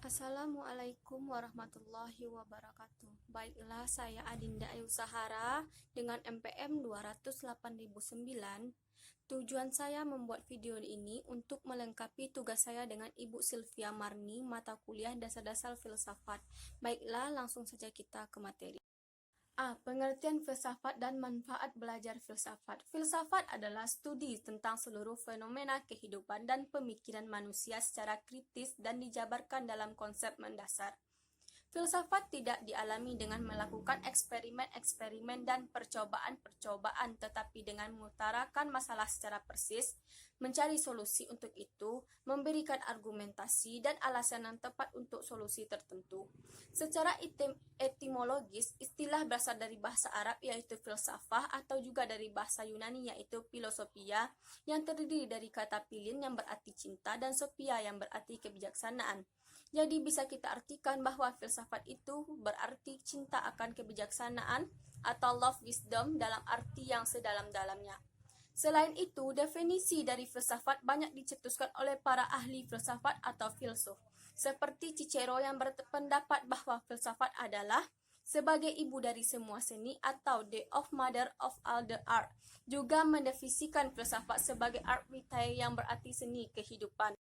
Assalamualaikum warahmatullahi wabarakatuh. Baiklah, saya Adinda Ayu Sahara dengan MPM 208.009. Tujuan saya membuat video ini untuk melengkapi tugas saya dengan Ibu Sylvia Marni, mata kuliah dasar-dasar filsafat. Baiklah, langsung saja kita ke materi. Pengertian filsafat dan manfaat belajar filsafat. Filsafat adalah studi tentang seluruh fenomena kehidupan dan pemikiran manusia secara kritis dan dijabarkan dalam konsep mendasar. Filsafat tidak dialami dengan melakukan eksperimen-eksperimen dan percobaan-percobaan, tetapi dengan mengutarakan masalah secara persis, mencari solusi untuk itu, memberikan argumentasi dan alasan yang tepat untuk solusi tertentu. Secara etimologis, istilah berasal dari bahasa Arab yaitu filsafah atau juga dari bahasa Yunani yaitu filosofia yang terdiri dari kata pilin yang berarti cinta dan sophia yang berarti kebijaksanaan. Jadi bisa kita artikan bahwa filsafat itu berarti cinta akan kebijaksanaan atau love wisdom dalam arti yang sedalam-dalamnya. Selain itu, definisi dari filsafat banyak dicetuskan oleh para ahli filsafat atau filsuf, seperti Cicero yang berpendapat bahwa filsafat adalah sebagai ibu dari semua seni atau the of mother of all the art, juga mendefinisikan filsafat sebagai art vitae yang berarti seni kehidupan.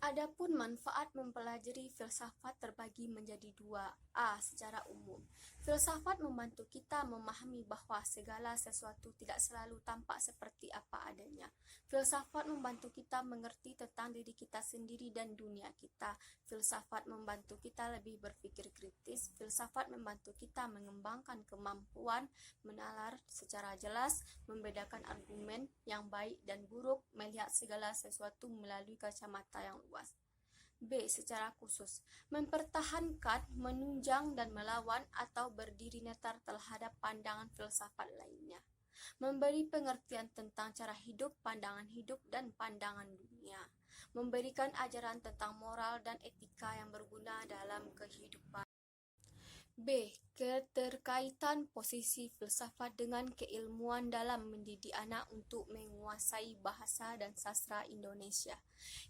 Adapun manfaat mempelajari filsafat terbagi menjadi dua. Secara umum, filsafat membantu kita memahami bahwa segala sesuatu tidak selalu tampak seperti apa adanya. Filsafat membantu kita mengerti tentang diri kita sendiri dan dunia kita. Filsafat membantu kita lebih berpikir kritis. Filsafat membantu kita mengembangkan kemampuan menalar secara jelas, membedakan argumen yang baik dan buruk, melihat segala sesuatu melalui kacamata yang luas. Secara khusus, mempertahankan, menunjang dan melawan atau berdiri netral terhadap pandangan filsafat lainnya. Memberi pengertian tentang cara hidup, pandangan hidup, dan pandangan dunia. Memberikan ajaran tentang moral dan etika yang berguna dalam kehidupan. Keterkaitan posisi filsafat dengan keilmuan dalam mendidik anak untuk menguasai bahasa dan sastra Indonesia.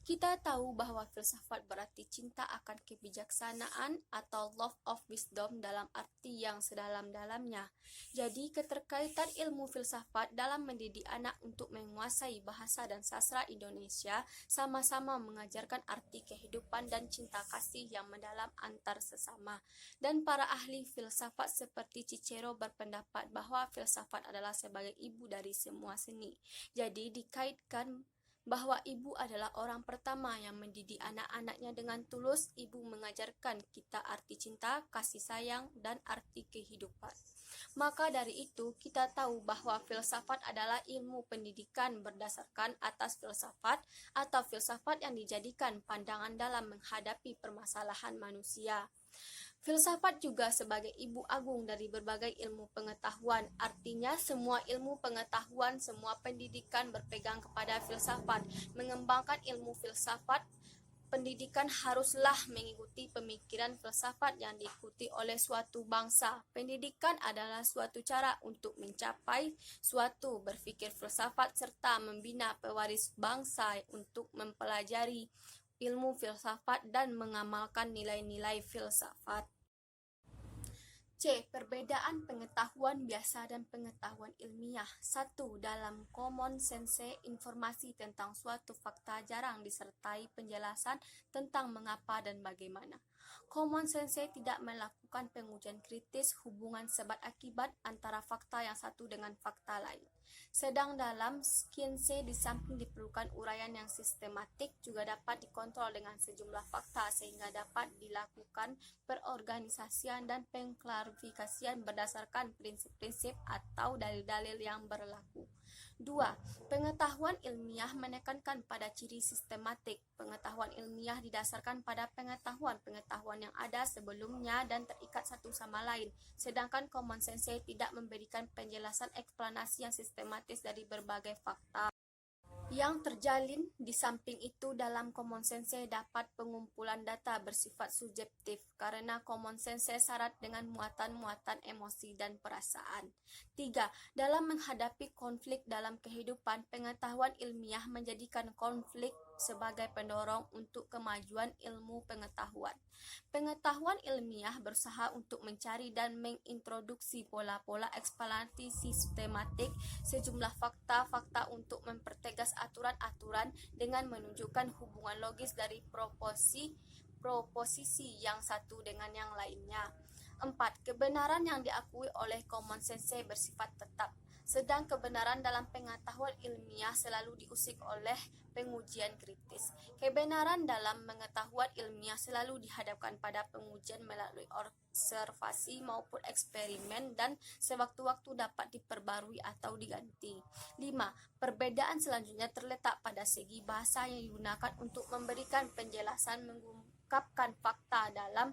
Kita tahu bahwa filsafat berarti cinta akan kebijaksanaan atau love of wisdom dalam arti yang sedalam-dalamnya. Jadi, keterkaitan ilmu filsafat dalam mendidik anak untuk menguasai bahasa dan sastra Indonesia sama-sama mengajarkan arti kehidupan dan cinta kasih yang mendalam antar sesama. Dan para ahli filsafat seperti Cicero berpendapat bahwa filsafat adalah sebagai ibu dari semua seni. Jadi dikaitkan bahwa ibu adalah orang pertama yang mendidik anak-anaknya dengan tulus. Ibu mengajarkan kita arti cinta, kasih sayang, dan arti kehidupan. Maka dari itu, kita tahu bahwa filsafat adalah ilmu pendidikan berdasarkan atas filsafat atau filsafat yang dijadikan pandangan dalam menghadapi permasalahan manusia. Filsafat juga sebagai ibu agung dari berbagai ilmu pengetahuan. Artinya semua ilmu pengetahuan, semua pendidikan berpegang kepada filsafat. Mengembangkan ilmu filsafat, pendidikan haruslah mengikuti pemikiran filsafat yang diikuti oleh suatu bangsa. Pendidikan adalah suatu cara untuk mencapai suatu berpikir filsafat serta membina pewaris bangsa untuk mempelajari ilmu filsafat dan mengamalkan nilai-nilai filsafat. Perbedaan pengetahuan biasa dan pengetahuan ilmiah. 1. Dalam common sense, informasi tentang suatu fakta jarang disertai penjelasan tentang mengapa dan bagaimana. Common sense tidak melakukan pengujian kritis hubungan sebab akibat antara fakta yang satu dengan fakta lain. Sedang dalam science, di samping diperlukan uraian yang sistematik, juga dapat dikontrol dengan sejumlah fakta sehingga dapat dilakukan perorganisasian dan pengklarifikasian berdasarkan prinsip-prinsip atau dalil-dalil yang berlaku. 2. Pengetahuan ilmiah menekankan pada ciri sistematik. Pengetahuan ilmiah didasarkan pada pengetahuan yang ada sebelumnya dan terikat satu sama lain, sedangkan common sense tidak memberikan penjelasan eksplanasi yang sistematis dari berbagai fakta yang terjalin. Di samping itu, dalam common sense dapat pengumpulan data bersifat subjektif karena common sense syarat dengan muatan-muatan emosi dan perasaan. 3. Dalam menghadapi konflik dalam kehidupan, pengetahuan ilmiah menjadikan konflik sebagai pendorong untuk kemajuan ilmu pengetahuan. Pengetahuan ilmiah berusaha untuk mencari dan mengintroduksi pola-pola eksplanasi sistematik, sejumlah fakta-fakta untuk mempertegas aturan-aturan dengan menunjukkan hubungan logis dari proposisi yang satu dengan yang lainnya. 4. Kebenaran yang diakui oleh common sense bersifat tetap, sedang kebenaran dalam pengetahuan ilmiah selalu diusik oleh pengujian kritis. Kebenaran dalam pengetahuan ilmiah selalu dihadapkan pada pengujian melalui observasi maupun eksperimen dan sewaktu-waktu dapat diperbarui atau diganti. 5. Perbedaan selanjutnya terletak pada segi bahasa yang digunakan untuk memberikan penjelasan mengungkapkan fakta dalam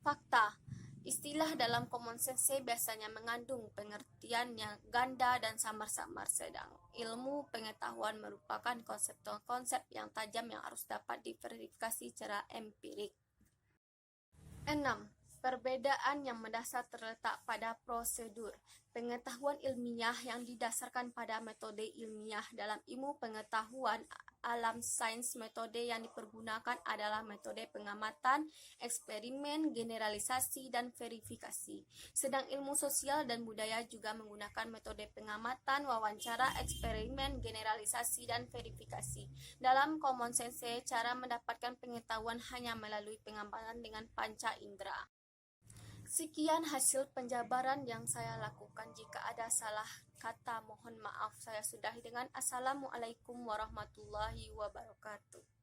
fakta. Istilah dalam common sense biasanya mengandung pengertian yang ganda dan samar-samar, sedang ilmu pengetahuan merupakan konsep yang tajam yang harus dapat diverifikasi secara empirik. 6. Perbedaan yang mendasar terletak pada prosedur. Pengetahuan ilmiah yang didasarkan pada metode ilmiah dalam ilmu pengetahuan alam sains, metode yang dipergunakan adalah metode pengamatan, eksperimen, generalisasi, dan verifikasi. Sedang ilmu sosial dan budaya juga menggunakan metode pengamatan, wawancara, eksperimen, generalisasi, dan verifikasi. Dalam common sense, cara mendapatkan pengetahuan hanya melalui pengamatan dengan panca indera. Sekian hasil penjabaran yang saya lakukan. Jika ada salah kata, mohon maaf. Saya sudahi dengan Assalamualaikum warahmatullahi wabarakatuh.